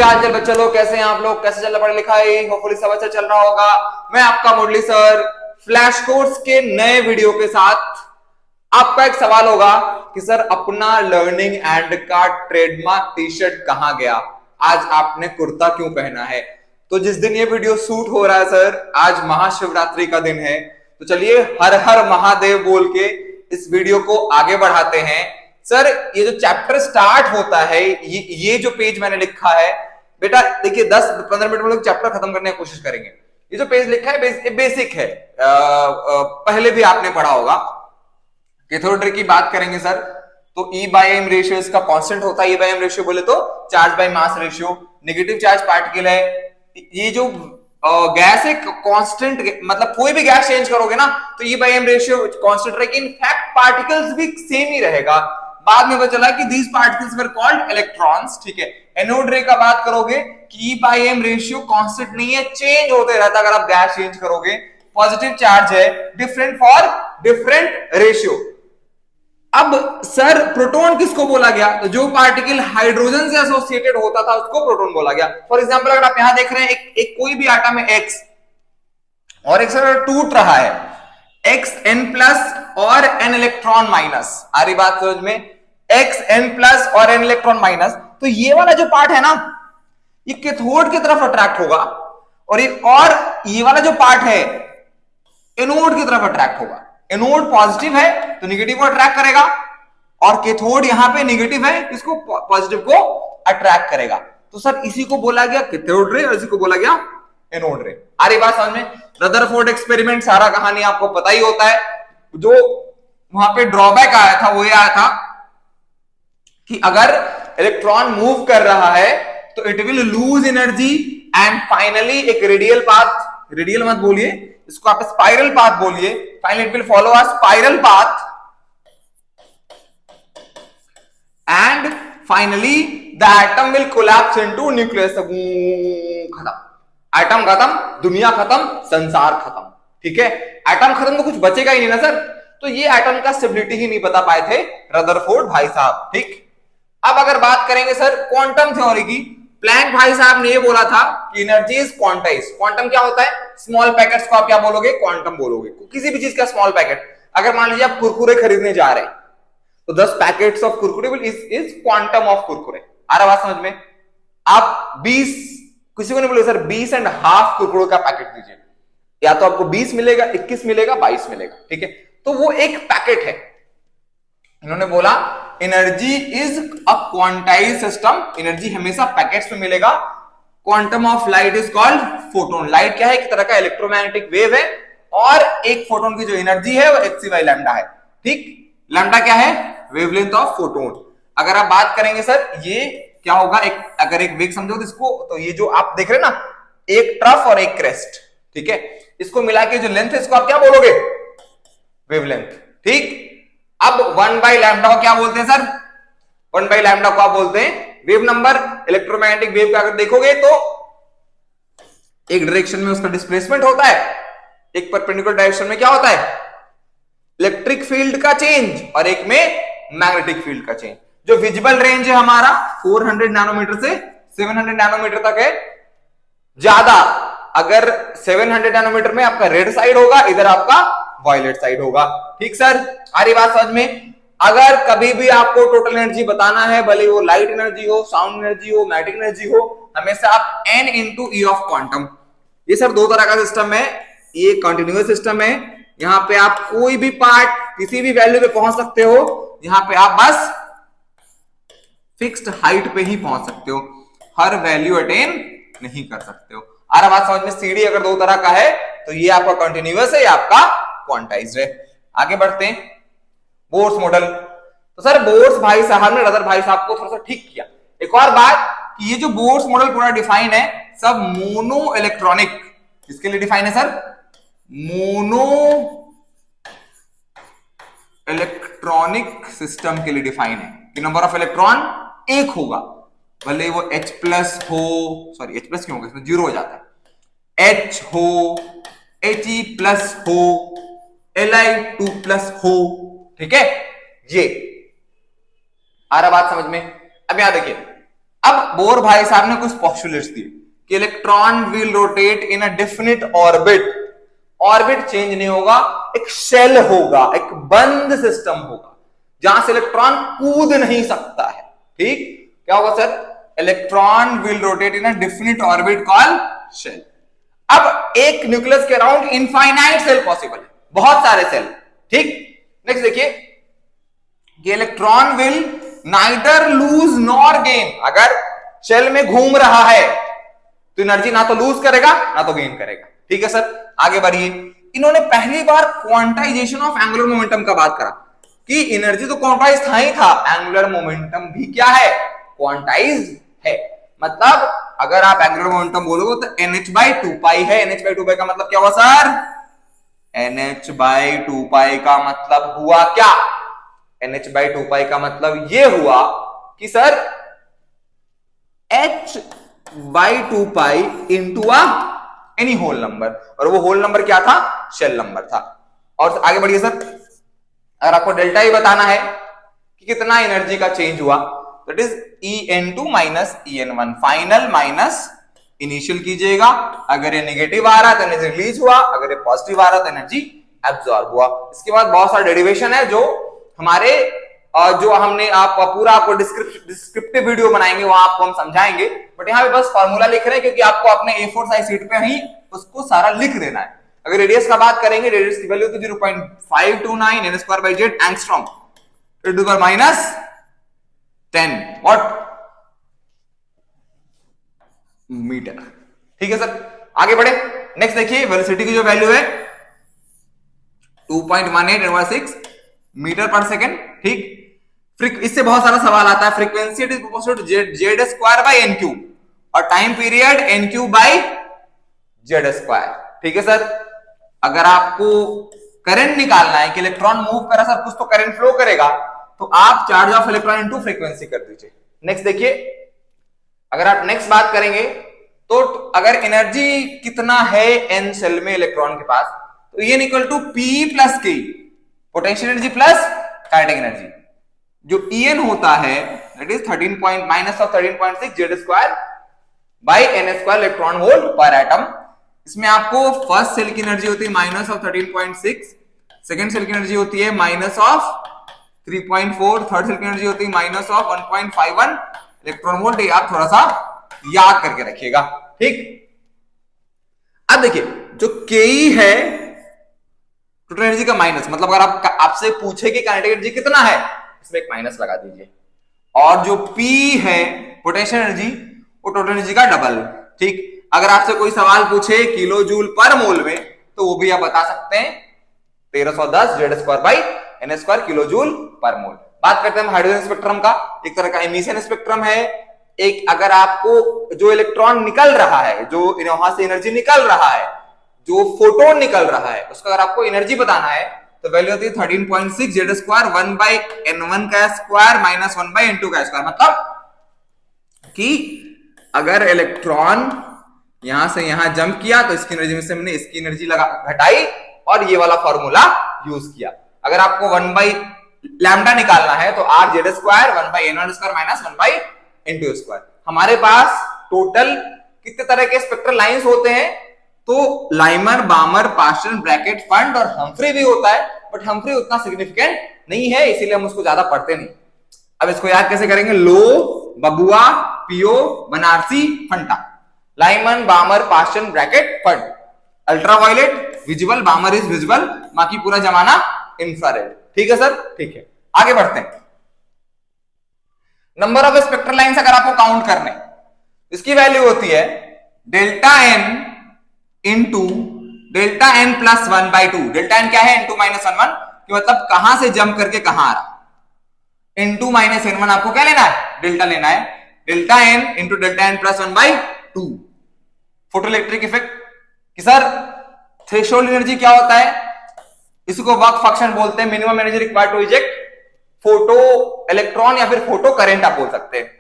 क्या हाल चाल बच्चा लोग, कैसे हैं आप लोग? कैसे चल रहा पढ़ा लिखाई? होपफुली सब अच्छा चल रहा होगा। मैं आपका मुरली सर फ्लैश कोर्स के नए वीडियो के साथ। आपका एक सवाल होगा कि सर अपना लर्निंग एंड का ट्रेडमार्क टी शर्ट कहां गया, आज आपने कुर्ता क्यों पहना है? तो जिस दिन ये वीडियो शूट हो रहा है सर, आज महाशिवरात्रि का दिन है, तो चलिए हर हर महादेव बोल के इस वीडियो को आगे बढ़ाते हैं। सर ये जो चैप्टर स्टार्ट होता है, ये जो पेज मैंने लिखा है बेटा, देखिए 10-15 मिनट में लोग चैप्टर खत्म करने की कोशिश करेंगे। ये जो पेज लिखा है बेसिक है, पहले भी आपने पढ़ा होगा। कैथोड्रे की बात करेंगे सर, तो ई बाय एम रेशियो इसका कांस्टेंट होता है। ई बाय एम रेशियो बोले तो charge by mass ratio, negative charge particle है। ये जो गैस है कांस्टेंट, मतलब कोई भी गैस चेंज करोगे ना तो E by M ratio constant रहेगा। इनफैक्ट पार्टिकल्स भी सेम ही रहेगा। बाद में पता चला कि these particles were called electrons. ठीक है, एनोड रे का बात करोगे कि E by M ratio constant नहीं है, चेंज होते रहता अगर आप गैस चेंज करोगे। पॉजिटिव चार्ज है, डिफरेंट फॉर डिफरेंट रेशियो। अब सर प्रोटॉन किसको बोला गया? तो जो पार्टिकल हाइड्रोजन से एसोसिएटेड होता था उसको प्रोटॉन बोला गया। फॉर एग्जांपल अगर आप यहां देख रहे हैं एक कोई भी आटम है एक्स, और एक सर टूट रहा है एक्स एन प्लस और एन इलेक्ट्रॉन माइनस। आ रही बात समझ में? एक्स एन प्लस और एन इलेक्ट्रॉन माइनस, तो ये वाला जो पार्ट है ना, ये कैथोड की तरफ अट्रैक्ट होगा, और ये वाला जो पार्ट है एनोड की तरफ अट्रैक्ट होगा। एनोड पॉजिटिव है तो नेगेटिव को अट्रैक्ट करेगा, और कैथोड यहां पे नेगेटिव है, इसको पॉजिटिव को अट्रैक्ट करेगा। तो सर इसी को बोला गया कैथोड रे और इसी को बोला गया एनोड रे। आ रही बात समझ में? रदरफोर्ड एक्सपेरिमेंट, सारा कहानी आपको पता ही होता है। जो वहां पे ड्रॉबैक आया था वो ये आया था कि अगर इलेक्ट्रॉन मूव कर रहा है तो it will lose energy and finally एक रेडियल पाथ, रेडियल मत बोलिए इसको, आप स्पाइरल पाथ बोलिए, finally it will follow a spiral path and finally the atom will collapse into nucleus. खत्म, एटम खत्म, दुनिया खत्म, संसार खत्म। ठीक है, एटम खत्म तो कुछ बचेगा ही नहीं ना सर। तो ये एटम का स्टेबिलिटी ही नहीं बता पाए थे रदरफोर्ड भाई साहब। ठीक, अब अगर बात करेंगे सर क्वांटम थ्योरी की, प्लैंक भाई साहब ने ये बोला था कि एनर्जी इज क्वांटाइज। क्वांटम क्या होता है? स्मॉल पैकेट्स को आप क्या बोलोगे? क्वांटम बोलोगे। किसी भी चीज का स्मॉल पैकेट, अगर मान लीजिए आप कुरकुरे खरीदने जा रहे हैं तो 10 packets of Kurkure is quantum of Kurkure. आ रहा बात समझ में? आप 20, किसी को नहीं बोले सर 20 एंड हाफ कुरकुरे का पैकेट दीजिए, या तो आपको 20 मिलेगा, 21 मिलेगा, 22 मिलेगा। ठीक है, तो वो एक पैकेट है। इन्होंने बोला energy is a quantize system, energy हमेशा पैकेट्स में मिलेगा। Quantum of light is called photon. Light क्या है? एक तरह का इलेक्ट्रोमैग्नेटिक वेव है, और एक फोटोन की जो एनर्जी है वो hc बाई लैम्डा है। ठीक, लैम्डा क्या है? Wavelength of photon. अगर आप बात करेंगे सर ये क्या होगा, अगर एक वेग समझो तो इसको, तो ये जो आप देख रहे हैं ना, एक ट्रफ और एक क्रेस्ट, ठीक है, इसको मिला के जो लेंथ है इसको आप क्या बोलोगे? वेवलेंथ। ठीक, अब 1 बाई लैम्डा को क्या बोलते हैं सर? 1 बाई लैम्डा को आप बोलते हैं वेव नंबर। इलेक्ट्रोमैग्नेटिक वेव का अगर देखोगे तो एक डायरेक्शन में उसका डिस्प्लेसमेंट होता है, एक परपेंडिकुलर डायरेक्शन में क्या होता है? इलेक्ट्रिक फील्ड का चेंज, और एक में मैग्नेटिक फील्ड का चेंज। जो विजिबल रेंज है हमारा 400 नैनोमीटर से 700 नैनोमीटर तक है। ज्यादा अगर 700 नैनोमीटर में आपका रेड साइड होगा, इधर आपका वायलेट साइड होगा। ठीक सर, आ रही बात समझ में? अगर कभी भी आपको टोटल एनर्जी बताना है, भले वो लाइट एनर्जी हो, साउंड एनर्जी हो, मैग्नेटिक एनर्जी हो, हमेशा आप n into E of quantum. ये सर दो तरह का सिस्टम है, ये कंटिन्यूअस सिस्टम है, यहां पे आप कोई भी पार्ट किसी भी वैल्यू पे पहुंच सकते हो, यहां पे आप बस फिक्स्ड हाइट पे ही पहुंच सकते हो, हर वैल्यू अटेन नहीं कर सकते हो। आ रहा बात समझ में? सीडी अगर दो तरह का है तो ये आपका कंटिन्यूअस है, ये आपका क्वांटाइज्ड है। आगे बढ़ते हैं, बोर्स मॉडल। तो सर बोर्स भाई साहब ने रदर भाई साहब को थोड़ा सा ठीक किया। एक और बात कि ये जो बोर्स मॉडल पूरा डिफाइन है सब मोनो इलेक्ट्रॉनिक, किसके लिए डिफाइन है सर? मोनो इलेक्ट्रॉनिक सिस्टम के लिए डिफाइन है कि नंबर ऑफ इलेक्ट्रॉन एक होगा, भले वो H प्लस हो, सॉरी H प्लस क्यों होगा, इसमें जीरो हो जाता है, H हो, He प्लस हो, Li2 प्लस हो। ठीक है, ये आ रहा बात समझ में? अब यहां देखिए, अब बोर भाई साहब ने कुछ पॉस्टुलेट्स दिए कि electron will rotate in a definite orbit. Orbit change नहीं होगा, एक शेल होगा, एक बंद सिस्टम होगा जहां से इलेक्ट्रॉन कूद नहीं सकता है। ठीक, क्या होगा sir? Electron will rotate in a definite orbit called shell. अब एक न्यूक्लियस के अराउंड इनफाइनाइट सेल पॉसिबल है, बहुत सारे सेल। ठीक, नेक्स्ट देखिए कि electron will neither lose nor gain. अगर शेल में घूम रहा है तो एनर्जी ना तो लूज करेगा ना तो गेन करेगा। ठीक है सर, आगे बढ़िए। इन्होंने पहली बार क्वांटाइजेशन ऑफ एंगुलर मोमेंटम का बात करा कि एनर्जी तो क्वांटाइज था ही था, एंगुलर मोमेंटम भी क्या है? क्वांटाइज है। मतलब अगर आप एंगुलर मोमेंटम बोलोगे तो NH/2π है। NH/2π का मतलब क्या हुआ सर? NH/2π का मतलब हुआ क्या? NH/2π का मतलब ये हुआ कि sir H/2π into any whole number, और वो होल नंबर क्या था? शेल नंबर था। और आगे बढ़िए सर, अगर आपको डेल्टा ही बताना है कि कितना एनर्जी का चेंज हुआ, that is En2 minus En1, final minus initial कीजिएगा। अगर ये नेगेटिव आ रहा है तो एनर्जी रिलीज हुआ, अगर ये पॉजिटिव आ रहा है तो एनर्जी एब्सॉर्ब हुआ। इसके बाद बहुत सारा डेरिवेशन है जो हमारे जो हमने आप पूरा आपको डिस्क्रिप्टिव वीडियो बनाएंगे, वहां आपको हम समझाएंगे। बट यहाँ पे बस फॉर्मूला लिख रहे हैं क्योंकि आपको अपने A4 साइज शीट पे ही उसको सारा लिख देना है। अगर रेडियस का बात करेंगे, रेडियस की वैल्यू तो 0.529 n²/z angstrom to the power -10 what metre. ठीक है सर, आगे बढ़े। नेक्स्ट देखिए, वेलोसिटी की जो वैल्यू है 2.18 मीटर पर सेकेंड। ठीक, इससे बहुत सारा सवाल आता है। Frequency it is proportional to Z²/n³ और टाइम पीरियड n³/Z²। ठीक है सर, अगर आपको करंट निकालना है कि इलेक्ट्रॉन मूव कर रहा सर, कुछ तो करंट फ्लो करेगा, तो आप charge of electron into frequency कर दीजिए। नेक्स्ट देखिए, अगर आप नेक्स्ट बात करेंगे तो अगर एनर्जी कितना है n सेल में इलेक्ट्रॉन के पास, तो ये equal to P plus K, potential energy plus kinetic energy. जो En होता है that is -13.6 Z²/n² electron volt पर एटम। इसमें आपको फर्स्ट सेल की एनर्जी होती है -13.6, सेकंड सेल की एनर्जी होती है -3.4, थर्ड सेल की एनर्जी होती है -1.51 इलेक्ट्रॉन वोल्ट। ये आप थोड़ा सा याद करके रखिएगा। ठीक, अब देखिए जो Ke है टोटल एनर्जी का माइनस, मतलब अगर आपसे पूछे कि काइनेटिक एनर्जी कितना है, इसमें एक माइनस लगा दीजिए। और जो P है पोटेंशियल एनर्जी, वो टोटल एनर्जी का डबल। ठीक, अगर आपसे कोई सवाल पूछे किलो जूल पर मोल में, तो वो भी आप बता सकते हैं 1310 Z²/n² किलो जूल पर मोल। बात करते हैं हाइड्रोजन स्पेक्ट्रम का। एक तरह का एमिशन स्पेक्ट्रम है। एक अगर आपको जो इलेक्ट्रॉन निकल रहा है, जो वहां से एनर्जी निकल रहा है, जो फोटोन निकल रहा है, उसका अगर आपको एनर्जी बताना है तो वैल्यू होती है 13.6 Z², 1/n1 का स्क्वायर माइनस 1/n2 का स्क्वायर। मतलब कि अगर इलेक्ट्रॉन यहां से यहां जंप किया तो इसकी एनर्जी में से हमने इसकी एनर्जी लगा घटाई और ये वाला फॉर्मूला यूज किया। अगर आपको 1/λ निकालना है तो RZ², 1/n1² माइनस 1/n2²। हमारे पास टोटल कितने तरह के स्पेक्ट्रल लाइंस होते हैं? तो लाइमर, बामर, पास्टन, ब्रैकेट, फंड और हम्फ्री भी होता है, बट हम्फ्री उतना सिग्निफिकेंट नहीं है, इसीलिए हम उसको ज्यादा पढ़ते नहीं। अब इसको याद कैसे करेंगे? लो, बबुआ, पियो, Banarasi, Fanta. Lyman, बामर, Paschen, bracket, fund. Ultraviolet visible, बामर is visible, बाकी पूरा जमाना इंफ्रारेड। ठीक है सर, ठीक है, आगे बढ़ते हैं। नंबर ऑफ स्पेक्ट्रल लाइंस अगर आपको काउंट करने, इसकी वैल्यू होती है delta n into delta n plus 1/2। Delta n क्या है? n2 माइनस n1, कि मतलब कहां से जंप करके कहां आ रहा। n2 माइनस n1 आपको क्या लेना है? डेल्टा लेना है। Delta n into delta n plus 1/2। Photo electric effect कि सर थ्रेशोल्ड एनर्जी क्या होता है? इसको वर्क फंक्शन बोलते हैं, minimum energy required to eject photo electron या फिर फोटो करंट आप बोल सकते हैं।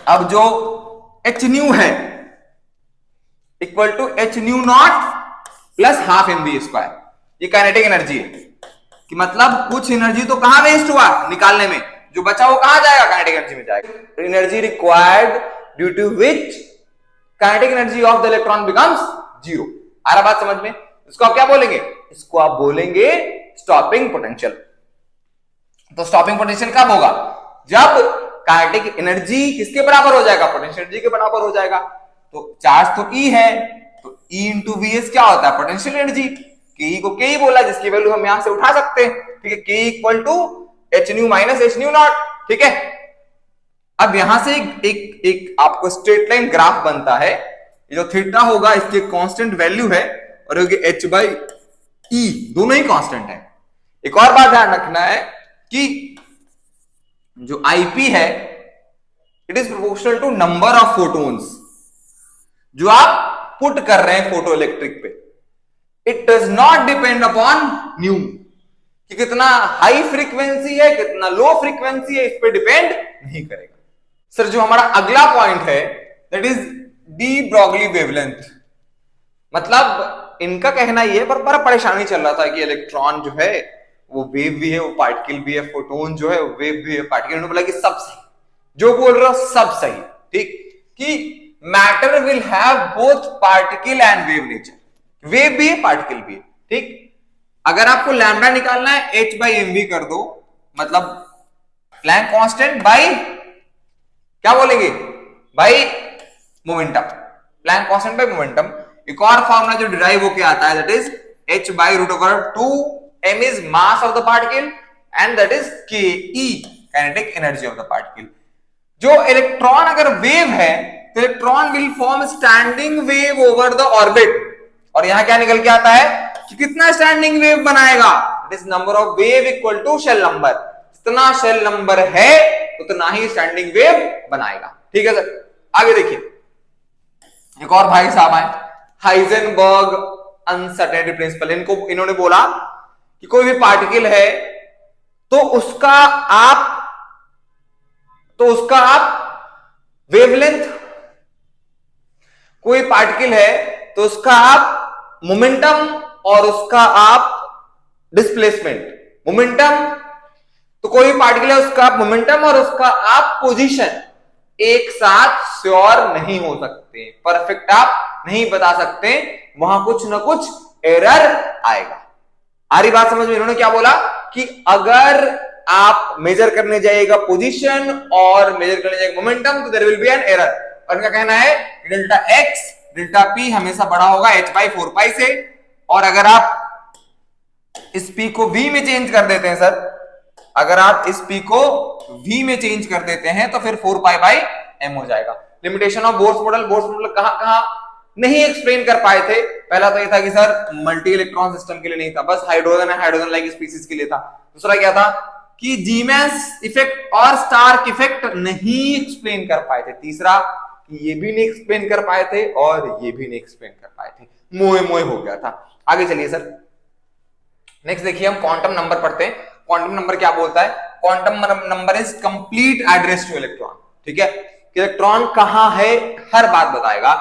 अब जो h न्यू है equal to h nu not plus half mv², ये काइनेटिक एनर्जी है। कि मतलब कुछ एनर्जी तो कहां वेस्ट हुआ निकालने में, जो बचा वो कहां जाएगा, काइनेटिक एनर्जी में जाएगा। Energy required due to which kinetic energy of the electron becomes zero. आ रहा बात समझ में? इसको आप क्या बोलेंगे, इसको आप बोलेंगे स्टॉपिंग पोटेंशियल। तो स्टॉपिंग पोटेंशियल कब होगा, जब काइनेटिक एनर्जी किसके बराबर हो जाएगा, पोटेंशियल एनर्जी के बराबर हो जाएगा। तो चार्ज तो E है, तो E इंटू वीएस क्या होता है, पोटेंशियल एनर्जी। के को के बोला, जिसकी वैल्यू हम यहां से उठा सकते हैं, ठीक है, K equal to H nu minus H nu not, ठीक है। अब यहां से एक आपको स्ट्रेट लाइन ग्राफ बनता है, ये जो थीटा होगा इसकी कांस्टेंट वैल्यू है, और एच बाई ई दोनों ही कांस्टेंट है। एक और बात ध्यान रखना है कि जो आईपी है it is proportional to number of photons जो आप पुट कर रहे हैं फोटो इलेक्ट्रिक पे। It does not depend upon nu, कि कितना हाई फ्रीक्वेंसी है कितना लो फ्रीक्वेंसी है, इस पे डिपेंड नहीं करेगा। सर जो हमारा अगला पॉइंट है that is de Broglie wavelength. मतलब इनका कहना यह है, पर बड़ा परेशानी चल रहा था कि इलेक्ट्रॉन जो है वो वेव भी है, वो पार्टिकल भी है, फोटोन जो है वो वेव भी है, पार्टिकल। उन्होंने बोला कि सब सही, जो बोल रहा हूं सब सही, ठीक, कि matter will have both particle and wave nature, wave भी है पार्टिकल भी है, ठीक। अगर आपको लैम्डा निकालना है h बाई mv कर दो, मतलब प्लैंक कांस्टेंट बाई क्या बोलेंगे, by momentum, Planck constant by momentum. एक और फॉर्मूला जो डिराइव होके आता है that is h by root over 2, m is mass of the particle and that is ke, kinetic energy of the particle. जो electron अगर वेव है तो electron will form standing wave over the orbit, और यहां क्या निकल के आता है कि कितना स्टैंडिंग वेव बनाएगा, it is number of wave equal to shell number. जितना शेल नंबर है उतना ही स्टैंडिंग वेव बनाएगा, ठीक है सर। आगे देखिए, एक और भाई साहब आए, हाइजेनबर्ग अनसर्टेनिटी प्रिंसिपल। इन्होंने बोला कि कोई भी पार्टिकल है तो उसका आप वेवलेंथ, कोई पार्टिकल है तो उसका आप मोमेंटम और उसका आप डिस्प्लेसमेंट, मोमेंटम तो कोई पार्टिकल है उसका आप मोमेंटम और उसका आप पोजीशन एक साथ श्योर नहीं हो सकते, परफेक्ट आप नहीं बता सकते, वहां कुछ ना कुछ एरर आएगा। आ रही बात समझ में? इन्होंने क्या बोला कि अगर आप मेजर करने जाइएगा पोजीशन और मेजर करने जाइएगा मोमेंटम तो there will be an error. और इनका कहना है डेल्टा एक्स डेल्टा पी हमेशा बड़ा होगा h बाई 4 पाई से, और अगर आप इस p को v में चेंज कर देते हैं सर, अगर आप इस p को v में चेंज कर देते हैं तो फिर 4 पाई बाई m हो जाएगा। लिमिटेशन ऑफ बोर्स मॉडल कहां नहीं एक्सप्लेन कर पाए थे। पहला तो ये था कि सर मल्टी इलेक्ट्रॉन सिस्टम के लिए नहीं था, बस हाइड्रोजन है, हाइड्रोजन लाइक स्पीसीज के लिए था। दूसरा क्या था कि जीमैस इफेक्ट और स्टार्क इफेक्ट नहीं एक्सप्लेन कर पाए थे। तीसरा ये भी नहीं एक्सप्लेन कर पाए थे और ये भी नहीं एक्सप्लेन कर पाए थे, मोए हो गया था। आगे चलिए सर, नेक्स्ट देखिए, हम क्वांटम नंबर पढ़ते हैं। क्वांटम नंबर क्या बोलता है? Quantum number is complete address two electron, ठीक है, इलेक्ट्रॉन कहां है हर बात बताएगा।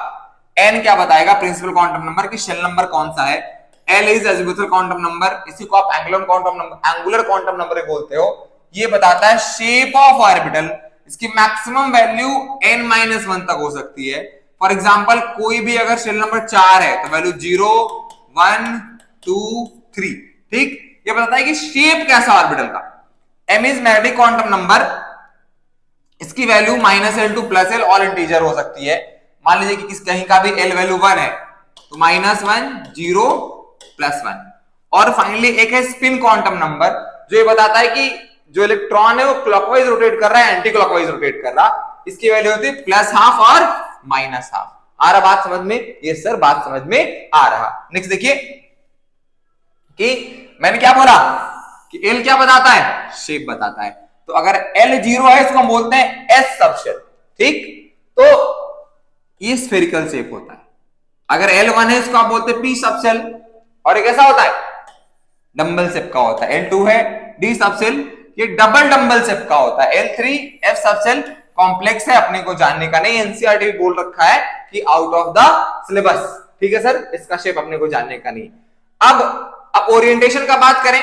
n क्या बताएगा? प्रिंसिपल क्वांटम नंबर की शेल नंबर कौन सा है। l is azimuthal quantum number, इसी को आप एंगुलर क्वांटम नंबर बोलते हो। ये बताता है शेप ऑफ ऑर्बिटल, इसकी मैक्सिमम वैल्यू n-1 तक हो सकती है। फॉर एग्जांपल कोई भी अगर शेल नंबर 4 है तो वैल्यू 0 1 2 3, ठीक। ये बताता है कि शेप कैसा ऑर्बिटल का। m is magnetic quantum number, इसकी value -l to +l all integer हो सकती है। मान लीजिए कि कहीं का भी l वैल्यू 1 है तो -1 0 +1। और फाइनली एक है स्पिन क्वांटम नंबर, जो ये बताता है कि जो इलेक्ट्रॉन है वो क्लॉकवाइज रोटेट कर रहा है, एंटी क्लॉकवाइज रोटेट कर रहा। इसकी वैल्यू होती है +½ और -½ आ रहा बात समझ में? ये सर बात समझ में आ रहा। नेक्स्ट देखिए कि मैंने क्या बोला कि L क्या बताता है? शेप बताता है। तो अगर L 0 है इसको हम बोलते हैं S सबशेल, ठीक। तो ये स्फेरिकल शेप होता है। अगर L 1 है इसको आप बोलते हैं P सबशेल, और ये कैसा होता है? डंबल शेप का होता है। L2 है D सबशेल, ये डबल डंबल शेप का होता है। L3 F सबशेल कॉम्प्लेक्स है, अपने को जानने का नहीं, एनसीईआरटी भी बोल रखा है कि आउट ऑफ द सिलेबस, ठीक है सर, इसका शेप अपने को जानने का नहीं। अब ओरिएंटेशन का बात करें,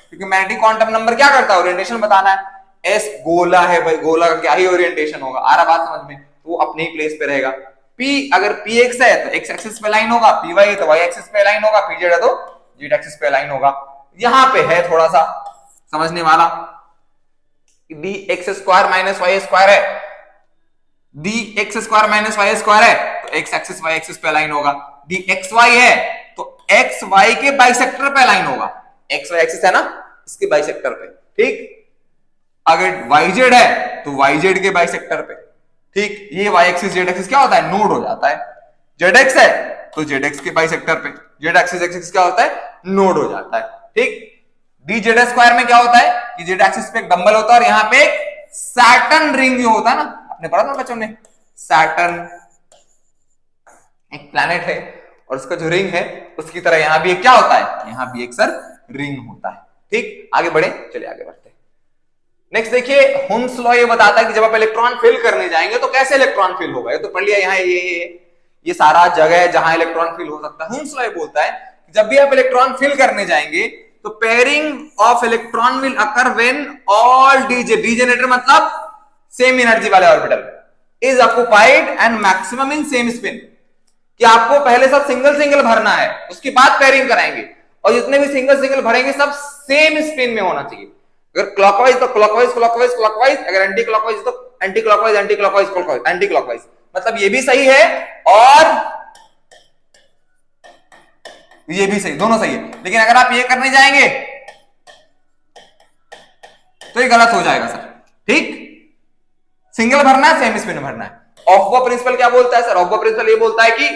क्योंकि मैग्नेटिक क्वांटम नंबर क्या करता है? ओरिएंटेशन बताना है। एस गोला है भाई, गोला का क्या ही ओरिएंटेशन होगा, आ रहा बात समझ में, तो वो अपने ही प्लेस पे रहेगा। P अगर px है तो x एक्सिस पे लाइन होगा, py है तो y एक्सिस पे लाइन होगा, pz है तो z एक्सिस पे लाइन होगा। यहां पे है थोड़ा सा समझने वाला, dx square minus Y square है, dx square minus Y square है तो x एक्सिस y एक्सिस पे लाइन होगा, dxy है तो xy के बाइसेक्टर पे लाइन होगा, xy एक्सिस है ना इसके बाइसेक्टर पे, ठीक। अगर yz है तो yz के बाइसेक्टर पे, ठीक। ये y एक्सिस z एक्सिस क्या होता है, नोड हो जाता है। zx है तो zx के बाइसेक्टर पे z एक्सिस क्या होता है, नोड हो जाता है, ठीक। dz स्क्वायर में क्या होता है कि z एक्सिस पे एक डंबल होता है और यहां पे एक सैटर्न रिंग जो होता है ना, आपने पढ़ा था बच्चों ने, सैटर्न एक प्लैनेट है और उसका जो रिंग है उसकी तरह यहां भी एक क्या होता है, यहां भी एक सर रिंग होता है, ठीक। आगे बढ़े, चलिए आगे बढ़ते हैं। नेक्स्ट देखिए, हुन्स लॉ ये बताता है कि जब आप इलेक्ट्रॉन फिल करने जाएंगे तो कैसे इलेक्ट्रॉन फिल होगा, ये तो पढ़ लिया, यहाँ ये सारा जगह है जहां इलेक्ट्रॉन फिल हो सकता है। हुन्स लॉ ये बोलता है कि जब भी आप इलेक्ट्रॉन फिल करने जाएंगे तो pairing of electron will occur when all degenerate मतलब सेम एनर्जी वाले orbital is occupied and maximum in same spin, कि आपको पहले सब सिंगल सिंगल भरना है उसके बाद पेयरिंग कराएंगे, और जितने भी सिंगल सिंगल भरेंगे सब सेम स्पिन में होना चाहिए। अगर क्लॉकवाइज तो क्लॉकवाइज क्लॉकवाइज क्लॉकवाइज, अगर एंटी क्लॉकवाइज तो anti clockwise anti clockwise clockwise anti clockwise, मतलब ये भी सही है और ये भी सही, दोनों सही है। लेकिन अगर आप ये करने जाएंगे तो ये गलत हो जाएगा सर, ठीक। सिंगल भरना है, सेम स्पिन भरना है। ऑफ प्रिंसिपल क्या बोलता है सर, ऑफ प्रिंसिपल ये बोलता है कि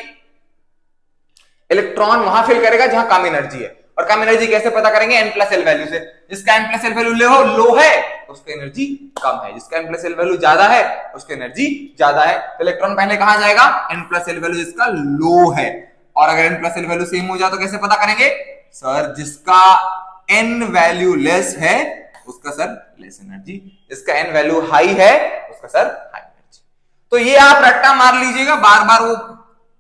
इलेक्ट्रॉन वहां फिल करेगा जहां कम एनर्जी है, और कम एनर्जी कैसे पता करेंगे, n प्लस एल वैल्यू से। जिसका n प्लस एल वैल्यू लो है उसकी एनर्जी कम है, जिसका n प्लस एल वैल्यू ज्यादा है उसकी एनर्जी ज्यादा है। तो इलेक्ट्रॉन पहले कहां जाएगा, n प्लस एल वैल्यू जिसका लो है, और अगर n plus L value same हो जाए तो कैसे पता करेंगे सर, जिसका n वैल्यू लेस है उसका सर लेस एनर्जी, जिसका n वैल्यू हाई है उसका सर हाई एनर्जी। तो ये आप रट्टा मार लीजिएगा, बार बार वो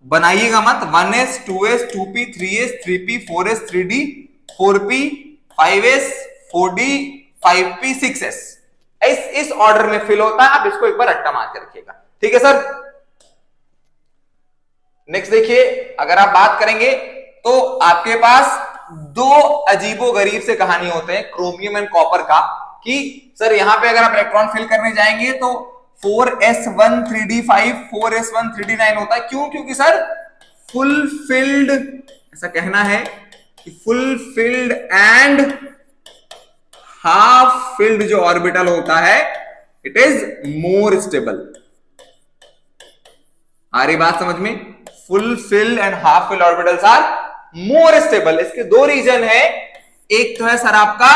बनाइएगा मत। 1s 2s 2p 3s 3p 4s 3d 4p 5s 4d 5p 6s, इस ऑर्डर में फिल होता है। आप इसको एक बार रट्टा मार के रखिएगा, ठीक है सर। नेक्स्ट देखिए, अगर आप बात करेंगे तो आपके पास दो अजीबो गरीब से कहानी होते हैं क्रोमियम एंड कॉपर का, कि सर यहां पे अगर आप इलेक्ट्रॉन फिल करने जाएंगे तो 4s1 3d5 4s1 3d9 होता है। क्यों, क्योंकि सर फुलफिल्ड, ऐसा कहना है कि फुलफिल्ड एंड हाफ फिल्ड जो ऑर्बिटल होता है इट इज मोर स्टेबल। आ रही बात समझ में, full filled and half filled orbitals are more stable. इसके दो रीजन है, एक तो है सर आपका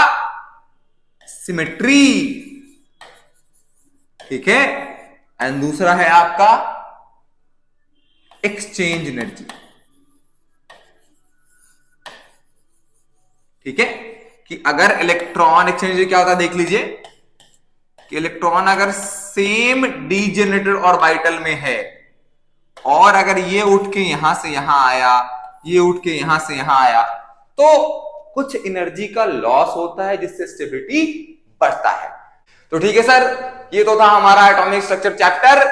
सिमेट्री, ठीक है, एंड दूसरा है आपका एक्सचेंज एनर्जी, ठीक है। कि अगर इलेक्ट्रॉन एक्सचेंज क्या होता है देख लीजिए, कि इलेक्ट्रॉन अगर सेम डीजेनरेटेड ऑर्बिटल में है और अगर ये उठ के यहां से यहां आया, ये उठ के यहां से यहां आया, तो कुछ एनर्जी का लॉस होता है जिससे स्टेबिलिटी बढ़ता है। तो ठीक है सर, ये तो था हमारा एटॉमिक स्ट्रक्चर चैप्टर।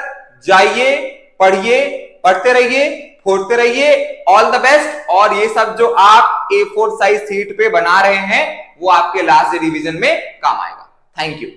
जाइए, पढ़िए, पढ़ते रहिए, फोड़ते रहिए। All the best. और ये सब जो आप A4 साइज शीट पे बना रहे हैं वो आपके लास्ट रिवीजन में काम आएगा। Thank you.